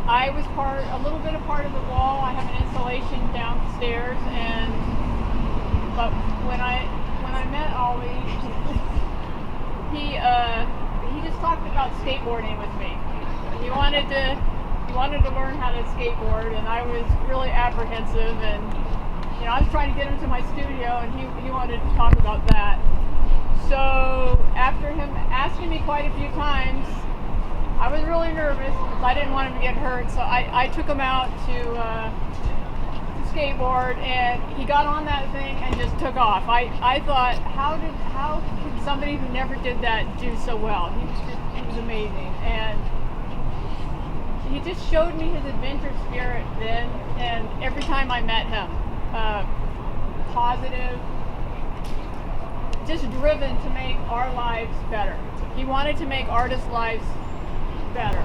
I was a little bit of part of the WAL. I have an installation downstairs, but when I met Ali, he just talked about skateboarding with me. He wanted to learn how to skateboard, and I was really apprehensive, and I was trying to get him to my studio, and he wanted to talk about that. So after him asking me quite a few times, I was really nervous because I didn't want him to get hurt. So I took him out to skateboard, and he got on that thing and just took off. I thought, how could somebody who never did that do so well? He was amazing, and he just showed me his adventure spirit then, and every time I met him, positive, just driven to make our lives better. He wanted to make artists' lives better.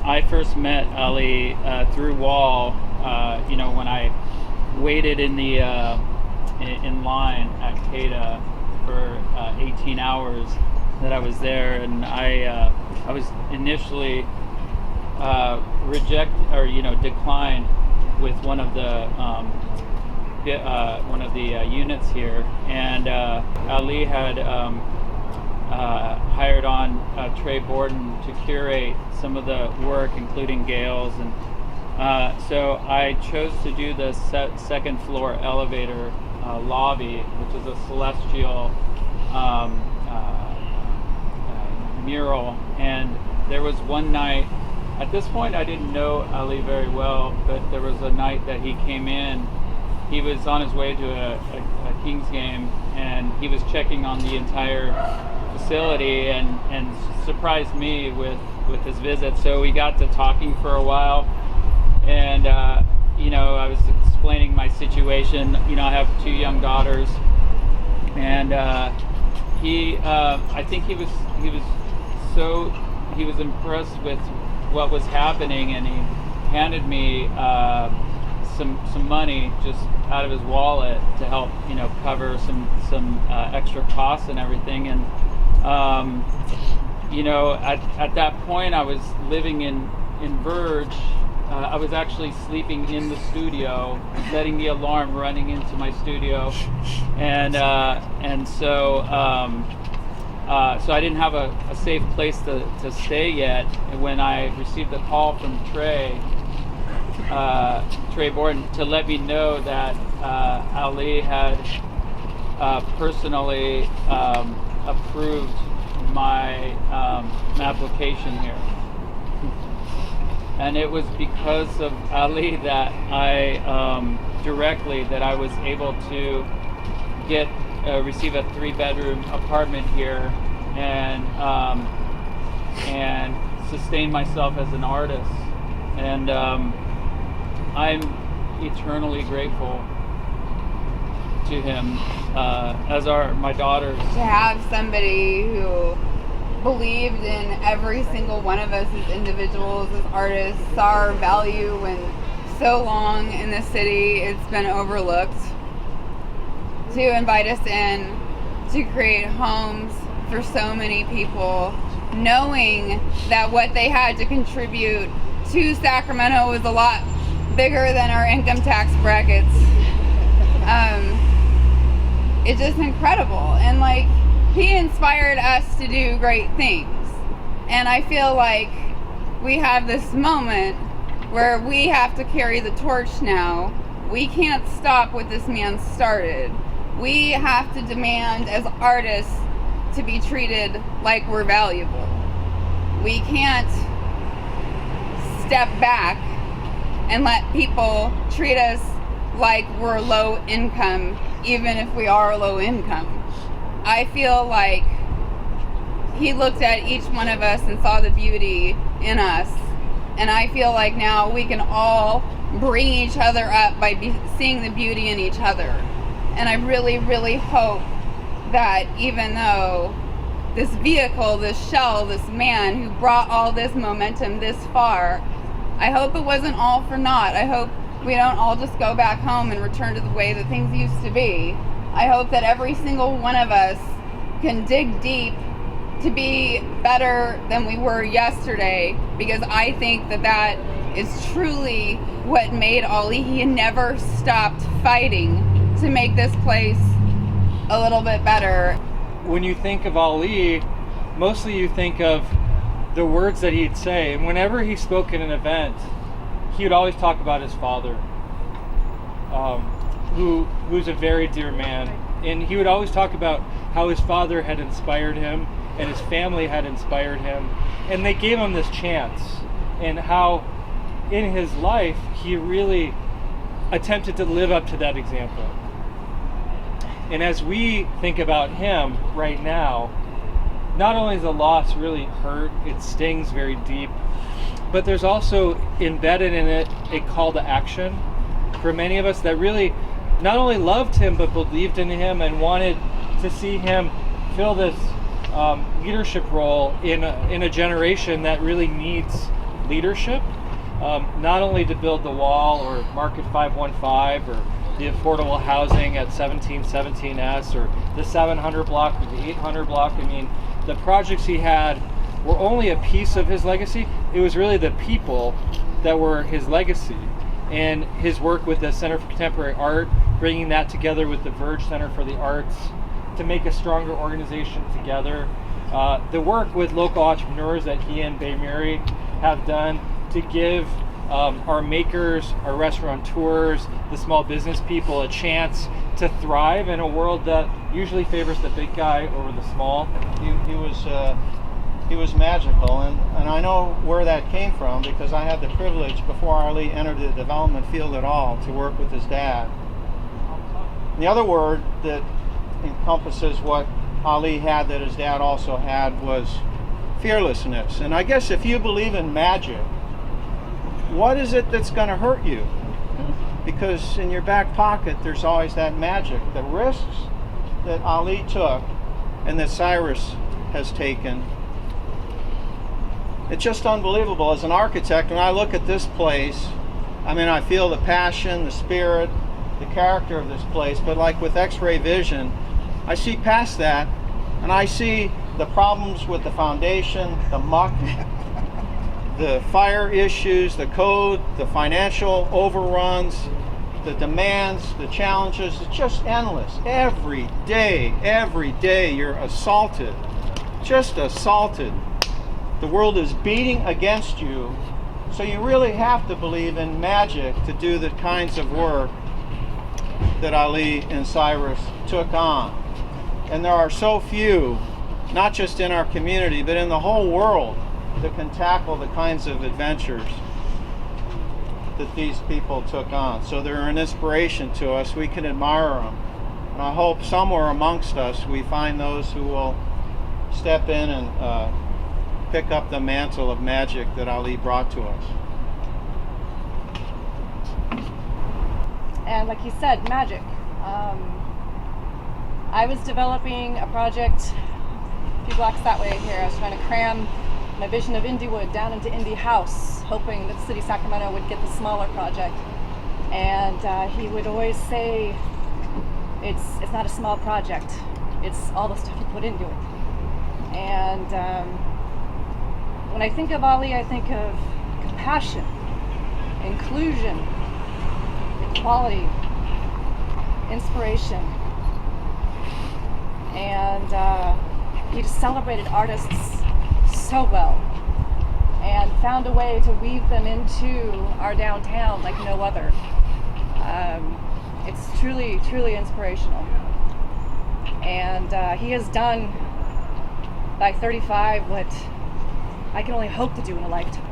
I first met Ali through WAL. When I waited in the in line at CADA for 18 hours that I was there, and I was initially declined with one of the units here, and Ali had hired on Trey Borden to curate some of the work, including Gale's, and so I chose to do the second floor elevator lobby, which is a celestial mural. And there was one night, at this point I didn't know Ali very well, but there was a night that he came in. He was on his way to a Kings game, and he was checking on the entire facility and surprised me with his visit. So we got to talking for a while, and I was explaining my situation. I have 2 young daughters, and I think he was impressed with what was happening, and he handed me some money just out of his wallet to help cover some extra costs and everything. And at that point I was living in Verge. I was actually sleeping in the studio, setting the alarm, running into my studio, and so I didn't have a safe place to stay yet. And when I received the call from Trey Borden to let me know that Ali had personally approved my application here. And it was because of Ali that I was able to receive a 3-bedroom apartment here and sustain myself as an artist. And I'm eternally grateful to him, as are my daughters. To have somebody who believed in every single one of us as individuals, as artists, saw our value when so long in the city it's been overlooked, to invite us in to create homes for so many people, knowing that what they had to contribute to Sacramento was a lot bigger than our income tax brackets. It's just incredible, and he inspired us to do great things. And I feel like we have this moment where we have to carry the torch now. We can't stop what this man started. We have to demand as artists to be treated like we're valuable. We can't step back and let people treat us like we're low income, even if we are low income. I feel like he looked at each one of us and saw the beauty in us. And I feel like now we can all bring each other up by seeing the beauty in each other. And I really, really hope that even though this vehicle, this shell, this man who brought all this momentum this far, I hope it wasn't all for naught. I hope we don't all just go back home and return to the way that things used to be. I hope that every single one of us can dig deep to be better than we were yesterday, because I think that is truly what made Ali. He never stopped fighting to make this place a little bit better. When you think of Ali, mostly you think of the words that he'd say, and whenever he spoke at an event, he would always talk about his father, who's a very dear man, and he would always talk about how his father had inspired him and his family had inspired him, and they gave him this chance, and how in his life he really attempted to live up to that example. And as we think about him right now, not only is the loss really hurt, it stings very deep, but there's also embedded in it a call to action for many of us that really not only loved him but believed in him and wanted to see him fill this leadership role in a generation that really needs leadership, not only to build the WAL or Market 515 or the affordable housing at 1717S or the 700 block or the 800 block. I mean, the projects he had were only a piece of his legacy. It was really the people that were his legacy, and his work with the Center for Contemporary Art, bringing that together with the Verge Center for the Arts to make a stronger organization together. The work with local entrepreneurs that he and Bay Mary have done to give our makers, our restaurateurs, the small business people a chance to thrive in a world that usually favors the big guy over the small. He was magical, and I know where that came from because I had the privilege before Ali entered the development field at all to work with his dad. The other word that encompasses what Ali had that his dad also had was fearlessness. And I guess if you believe in magic, what is it that's going to hurt you? Because in your back pocket there's always that magic. The risks that Ali took and that Cyrus has taken, it's just unbelievable. As an architect, when I look at this place, I mean, I feel the passion, the spirit, the character of this place, but like with X-ray vision, I see past that, and I see the problems with the foundation, the muck, the fire issues, the code, the financial overruns, the demands, the challenges. It's just endless. Every day you're assaulted, just assaulted. The world is beating against you, so you really have to believe in magic to do the kinds of work that Ali and Cyrus took on. And there are so few, not just in our community, but in the whole world, that can tackle the kinds of adventures that these people took on. So they're an inspiration to us. We can admire them. And I hope somewhere amongst us we find those who will step in and pick up the mantle of magic that Ali brought to us. And like you said, magic. I was developing a project a few blocks that way here. I was trying to cram my vision of Indywood down into Indy House, hoping that the city of Sacramento would get the smaller project. And he would always say, it's not a small project, it's all the stuff you put into it. And when I think of Ali, I think of compassion, inclusion, equality, inspiration. And he just celebrated artists so well and found a way to weave them into our downtown like no other. It's truly, truly inspirational. And he has done by 35 what I can only hope to do in a lifetime.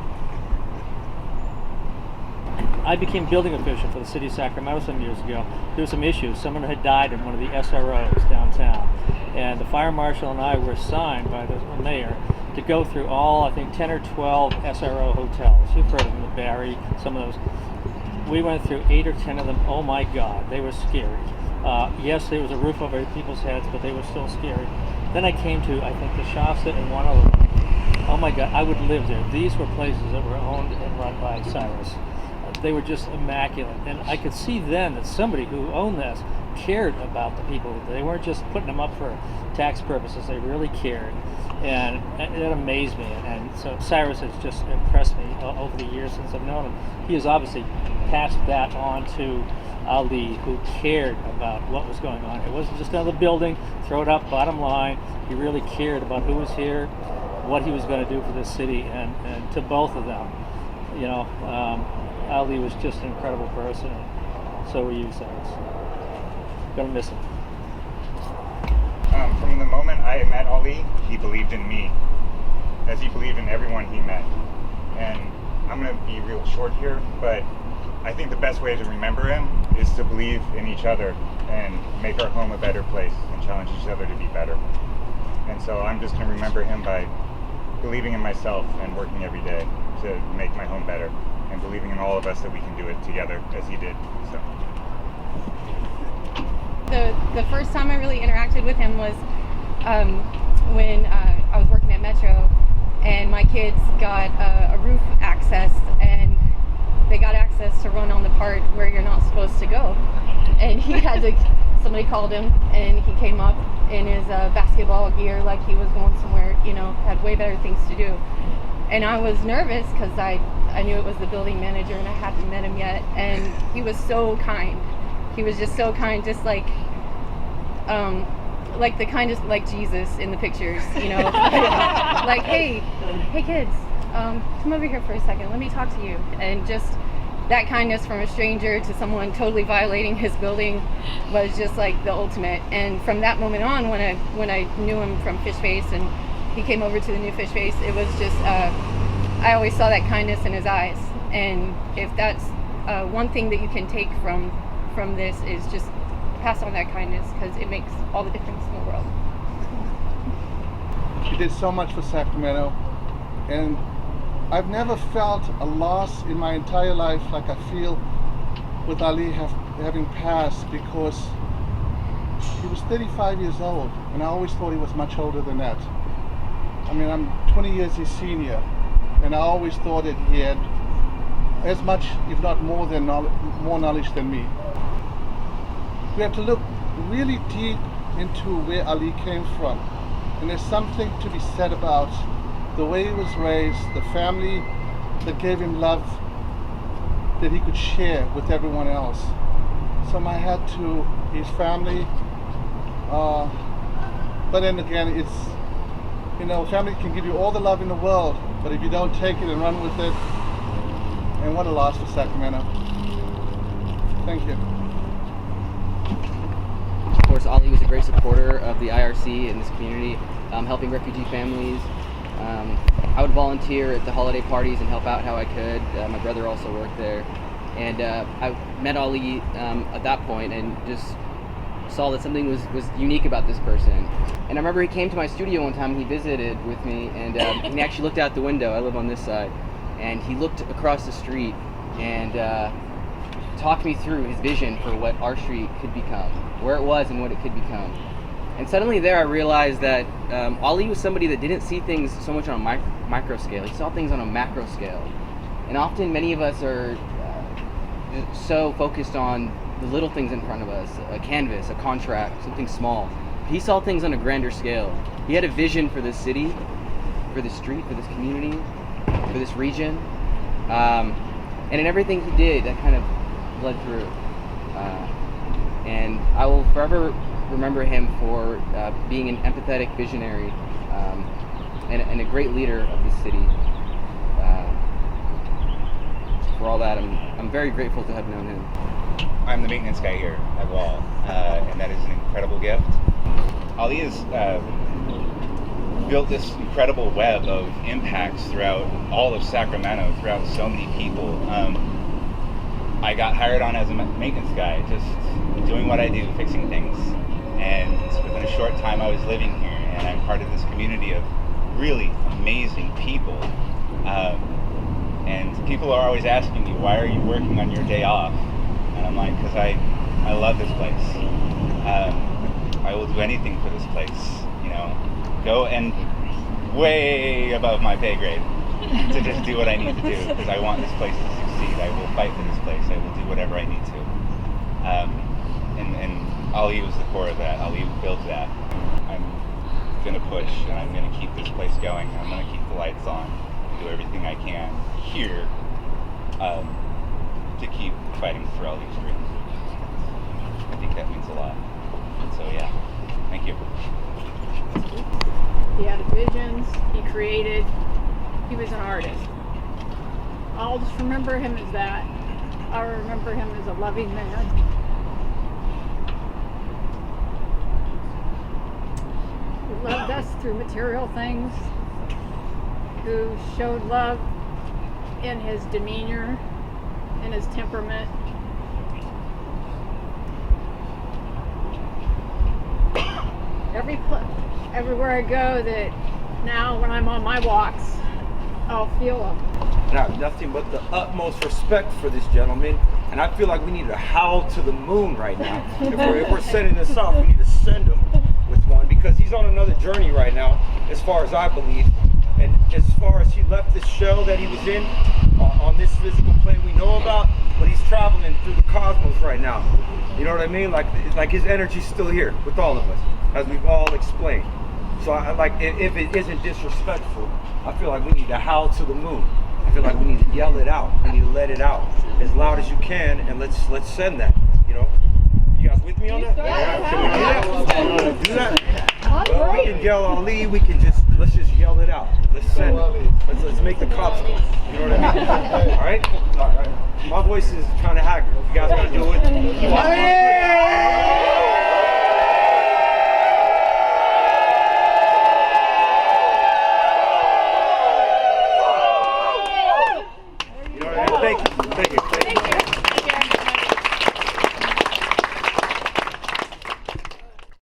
I became building official for the city of Sacramento some years ago. There were some issues. Someone had died in one of the SROs downtown. And the fire marshal and I were assigned by the mayor to go through all, I think, 10 or 12 SRO hotels. You've heard of them, the Barry, some of those. We went through 8 or 10 of them. Oh my God, they were scary. Yes, there was a roof over people's heads, but they were still scary. Then I came to, I think, the Shasta and one of them. Oh my God, I would live there. These were places that were owned and run by Cyrus. They were just immaculate. And I could see then that somebody who owned this cared about the people. They weren't just putting them up for tax purposes. They really cared. and it amazed me. And so Cyrus has just impressed me over the years since I've known him. He has obviously passed that on to Ali, who cared about what was going on. It wasn't just another building, throw it up, bottom line. He really cared about who was here, what he was going to do for this city, and to both of them. Ali was just an incredible person. So were you, Cyrus. Gonna miss him. From the moment I met Ali, he believed in me, as he believed in everyone he met. And I'm going to be real short here, but I think the best way to remember him is to believe in each other and make our home a better place and challenge each other to be better. And so I'm just going to remember him by believing in myself and working every day to make my home better, and believing in all of us that we can do it together as he did. So. The first time I really interacted with him was when I was working at Metro, and my kids got a roof access, and they got access to run on the part where you're not supposed to go. And he had to, somebody called him, and he came up in his basketball gear like he was going somewhere, had way better things to do. And I was nervous because I knew it was the building manager and I hadn't met him yet. And he was so kind. He was just so kind, just like the kindest, like Jesus in the pictures, like, hey kids, come over here for a second, let me talk to you. And just that kindness from a stranger to someone totally violating his building was just like the ultimate. And from that moment on, when I knew him from Fish Face and he came over to the new Fish Face, it was just I always saw that kindness in his eyes. And if that's one thing that you can take from this, is just pass on that kindness, because it makes all the difference in the world. He did so much for Sacramento, and I've never felt a loss in my entire life like I feel with Ali having passed, because he was 35 years old, and I always thought he was much older than that. I mean, I'm 20 years his senior, and I always thought that he had as much, if not more knowledge than me. We have to look really deep into where Ali came from, and there's something to be said about the way he was raised, the family that gave him love that he could share with everyone else. So my hat to his family, but then again, it's, family can give you all the love in the world, but if you don't take it and run with it, and what a loss for Sacramento. Thank you. Of course, Ali was a great supporter of the IRC in this community, helping refugee families. I would volunteer at the holiday parties and help out how I could. My brother also worked there. And I met Ali at that point and just saw that something was unique about this person. And I remember he came to my studio one time and he visited with me, and he actually looked out the window. I live on this side. And he looked across the street and talked me through his vision for what our street could become, where it was and what it could become. And suddenly there I realized that Ali was somebody that didn't see things so much on a micro scale. He saw things on a macro scale. And often many of us are so focused on the little things in front of us, a canvas, a contract, something small. He saw things on a grander scale. He had a vision for this city, for this street, for this community, for this region. And in everything he did, that kind of bled through. And I will forever remember him for being an empathetic visionary and a great leader of this city. For all that, I'm very grateful to have known him. I'm the maintenance guy here at WAL, and that is an incredible gift. Ali has built this incredible web of impacts throughout all of Sacramento, throughout so many people. I got hired on as a maintenance guy, just doing what I do, fixing things. And within a short time I was living here, and I'm part of this community of really amazing people. And people are always asking me, why are you working on your day off? And I'm like, because I love this place. I will do anything for this place, go and way above my pay grade to just do what I need to do, because I want this place to succeed. I will fight for this place. I will do whatever I need to. And Ali was the core of that. Ali built that. I'm gonna push, and I'm gonna keep this place going. I'm gonna keep the lights on, do everything I can here to keep fighting for all these dreams. I think that means a lot. And so yeah, thank you. He had visions, he created, he was an artist. I'll just remember him as that. I remember him as a loving man. Who loved us through material things, who showed love in his demeanor, in his temperament. Everywhere I go, that now when I'm on my walks, I'll feel him. And I have nothing but the utmost respect for this gentleman, and I feel like we need to howl to the moon right now. If we're sending this off, we need to send him with one, because he's on another journey right now, as far as I believe. And as far as he left this shell that he was in on this physical plane we know about, but he's traveling through the cosmos right now. You know what I mean? Like his energy's still here with all of us, as we've all explained. So if it isn't disrespectful, I feel like we need to howl to the moon. I feel like we need to yell it out. We need to let it out as loud as you can, and let's send that. You know, you guys with me on that? Yeah. Can we do that? You want to do that? Well, we can yell Ali. Let's just yell it out. Let's send it. Let's make the cops come. You know what I mean? All right. My voice is kind of haggard. You guys gotta do it.